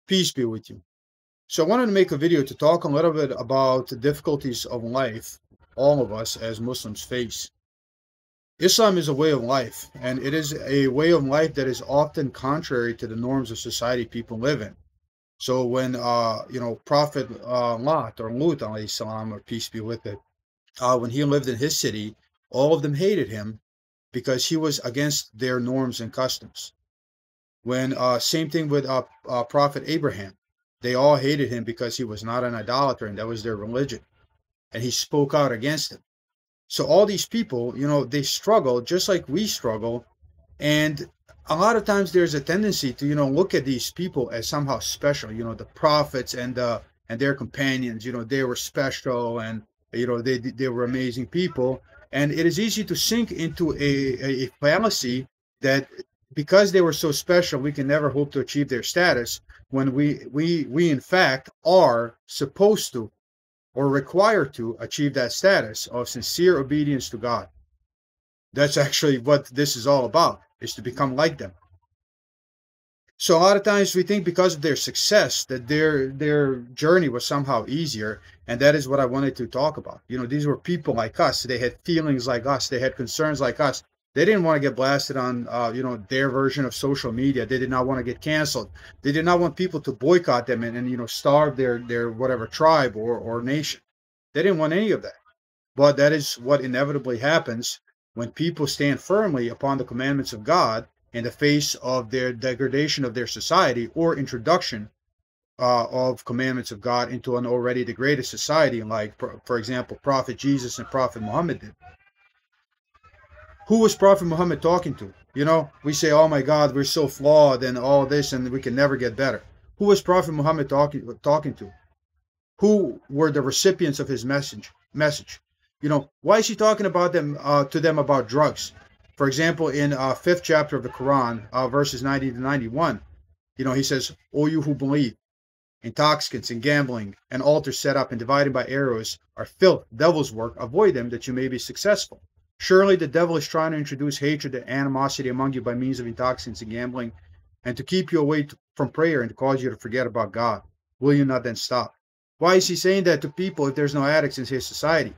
Peace be with you. So I wanted to make a video to talk a little bit about the difficulties of life all of us as Muslims face. Islam is a way of life, and it is a way of life that is often contrary to the norms of society people live in. So when Prophet Lot or Lut alayhi salam, or peace be with it, when he lived in his city, all of them hated him because he was against their norms and customs. When same thing with Prophet Abraham, they all hated him because he was not an idolater and that was their religion, and he spoke out against it. So all these people, they struggle just like we struggle, and a lot of times there's a tendency to look at these people as somehow special. The prophets and their companions, they were special, and they were amazing people, and it is easy to sink into a fallacy that because they were so special, we can never hope to achieve their status, when we in fact are supposed to or required to achieve that status of sincere obedience to God. That's actually what this is all about, is to become like them. So a lot of times we think because of their success that their journey was somehow easier, and that is what I wanted to talk about. These were people like us. They had feelings like us. They had concerns like us. They didn't want to get blasted on, their version of social media. They did not want to get canceled. They did not want people to boycott them and starve their whatever tribe or nation. They didn't want any of that. But that is what inevitably happens when people stand firmly upon the commandments of God in the face of their degradation of their society or introduction of commandments of God into an already degraded society, like, for example, Prophet Jesus and Prophet Muhammad did. Who was Prophet Muhammad talking to? We say, oh my God, we're so flawed and all this, and we can never get better. Who was Prophet Muhammad talking to? Who were the recipients of his message? Why is he talking about them to them about drugs? For example, in 5th chapter of the Quran, verses 90 to 91, he says, "O you who believe, intoxicants and gambling and altars set up and divided by arrows are filth, devil's work. Avoid them that you may be successful. Surely the devil is trying to introduce hatred and animosity among you by means of intoxicants and gambling, and to keep you away from prayer and to cause you to forget about God. Will you not then stop?" Why is he saying that to people if there's no addicts in his society?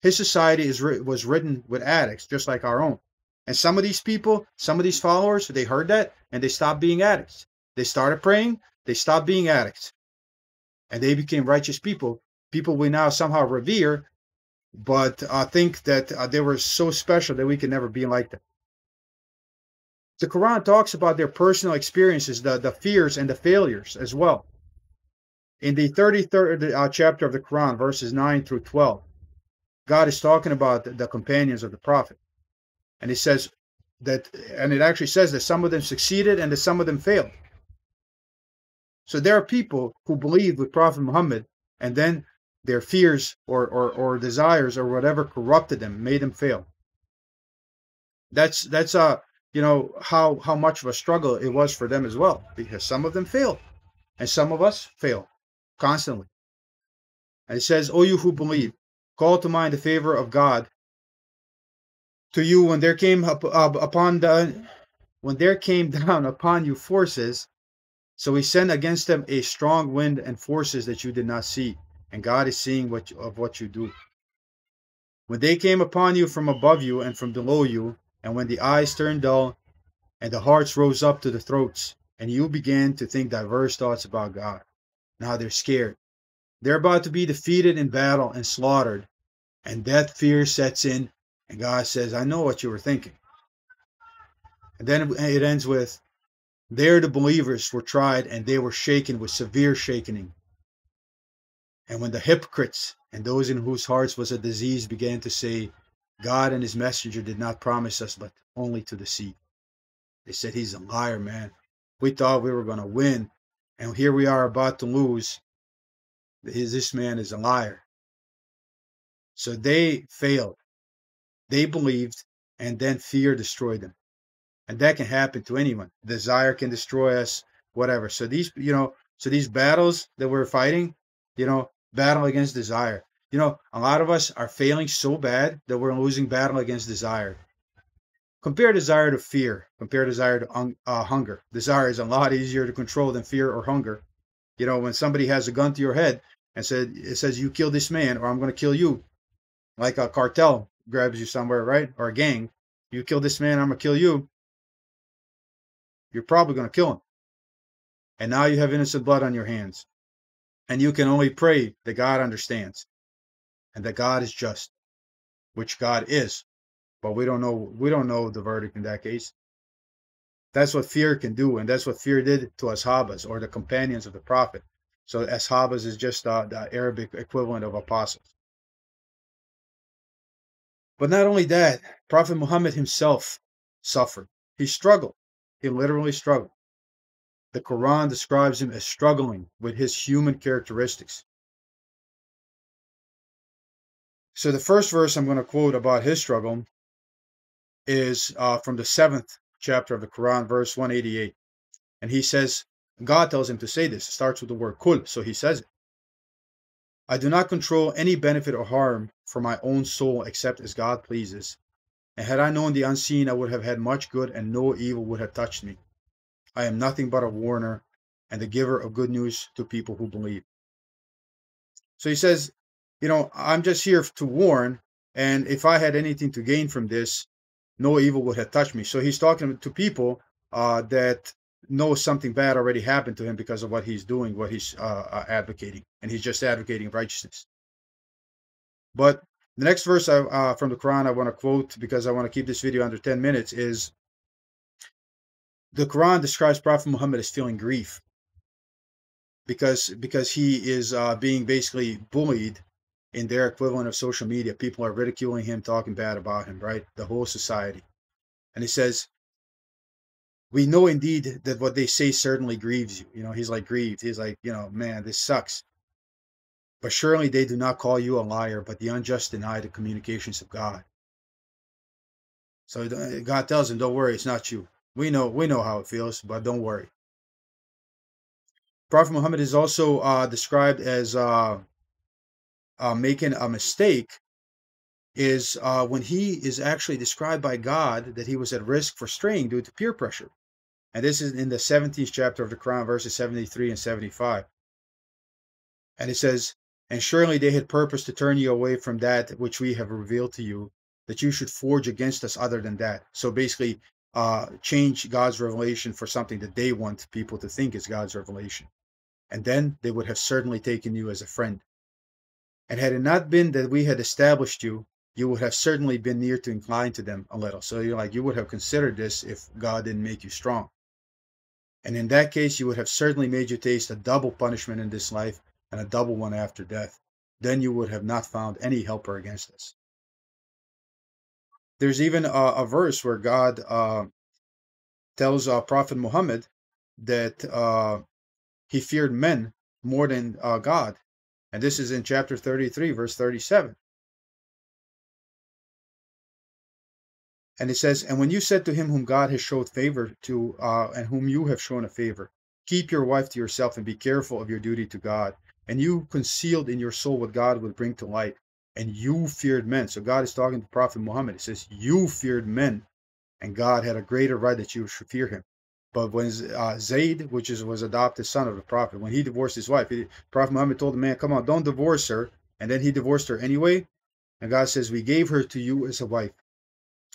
His society was ridden with addicts, just like our own. And some of these people, some of these followers, they heard that and they stopped being addicts. They started praying, they stopped being addicts. And they became righteous people we now somehow revere, but think that they were so special that we can never be like them. The Quran talks about their personal experiences, the fears and the failures as well. In the 33rd chapter of the Quran, verses 9 through 12, God is talking about the companions of the Prophet. And he says that, and it actually says that some of them succeeded and that some of them failed. So there are people who believed with Prophet Muhammad, and then their fears or desires or whatever corrupted them, made them fail. That's how much of a struggle it was for them as well, because some of them failed, and some of us fail constantly. And it says, "O you who believe, call to mind the favor of God to you when there came down upon you forces. So we sent against them a strong wind and forces that you did not see, and God is seeing what you do. When they came upon you from above you and from below you, and when the eyes turned dull and the hearts rose up to the throats, and you began to think diverse thoughts about God." Now they're scared. They're about to be defeated in battle and slaughtered, and that fear sets in, and God says, "I know what you were thinking." And then it ends with, "There the believers were tried, and they were shaken with severe shaking. And when the hypocrites and those in whose hearts was a disease began to say, God and his messenger did not promise us, but only to deceive." They said, "He's a liar, man. We thought we were going to win, and here we are about to lose. This man is a liar." So they failed. They believed, and then fear destroyed them. And that can happen to anyone. Desire can destroy us, whatever. So these battles that we're fighting, battle against desire. A lot of us are failing so bad that we're losing battle against desire. Compare desire to fear. Compare desire to hunger. Desire is a lot easier to control than fear or hunger. You know, when somebody has a gun to your head and it says you kill this man or I'm going to kill you, like a cartel grabs you somewhere, right? Or a gang, you kill this man, I'm going to kill you. You're probably going to kill him. And now you have innocent blood on your hands. And you can only pray that God understands and that God is just, which God is. But we don't know the verdict in that case. That's what fear can do, and that's what fear did to Ashabas, or the companions of the Prophet. So Ashabas is just the Arabic equivalent of apostles. But not only that, Prophet Muhammad himself suffered. He struggled. He literally struggled. The Quran describes him as struggling with his human characteristics. So the first verse I'm going to quote about his struggle is from the 7th chapter of the Quran, verse 188. And he says, God tells him to say this. It starts with the word kul, so he says it. I do not control any benefit or harm for my own soul except as God pleases. And had I known the unseen, I would have had much good and no evil would have touched me. I am nothing but a warner and the giver of good news to people who believe. So he says, you know, I'm just here to warn, and if I had anything to gain from this, no evil would have touched me. So he's talking to people that know something bad already happened to him because of what he's doing, what he's advocating, and he's just advocating righteousness. But the next verse from the Quran I want to quote, because I want to keep this video under 10 minutes, is the Quran describes Prophet Muhammad as feeling grief because he is being basically bullied in their equivalent of social media. People are ridiculing him, talking bad about him, right? The whole society. And he says, we know indeed that what they say certainly grieves you. You know, he's like grieved. He's like, you know, man, this sucks. But surely they do not call you a liar, but the unjust deny the communications of God. So God tells him, don't worry, it's not you. We know how it feels, but don't worry. Prophet Muhammad is also described as making a mistake is when he is actually described by God that he was at risk for straying due to peer pressure. And this is in the 17th chapter of the Quran, verses 73 and 75. And it says, and surely they had purposed to turn you away from that which we have revealed to you, that you should forge against us other than that. So basically, change God's revelation for something that they want people to think is God's revelation. And then they would have certainly taken you as a friend. And had it not been that we had established you, you would have certainly been near to incline to them a little. So you're like, you would have considered this if God didn't make you strong. And in that case, you would have certainly made you taste a double punishment in this life and a double one after death. Then you would have not found any helper against us. There's even a verse where God tells Prophet Muhammad that he feared men more than God. And this is in chapter 33, verse 37. And it says, and when you said to him whom God has showed favor to, and whom you have shown a favor, keep your wife to yourself and be careful of your duty to God. And you concealed in your soul what God would bring to light, and you feared men. So God is talking to Prophet Muhammad. It says, you feared men, and God had a greater right that you should fear him. But when Zayd, which was adopted son of the Prophet, when he divorced his wife, Prophet Muhammad told the man, come on, don't divorce her. And then he divorced her anyway. And God says, we gave her to you as a wife,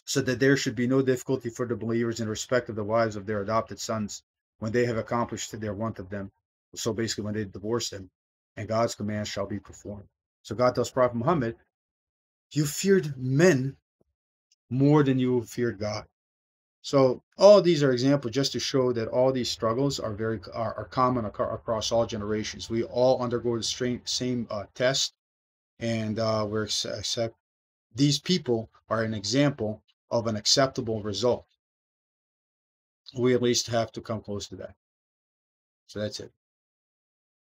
so that there should be no difficulty for the believers in respect of the wives of their adopted sons when they have accomplished their want of them. So basically when they divorce them, and God's commands shall be performed. So God tells Prophet Muhammad, you feared men more than you feared God. So all these are examples just to show that all these struggles are common across all generations. We all undergo the same test, and these people are an example of an acceptable result. We at least have to come close to that. So that's it.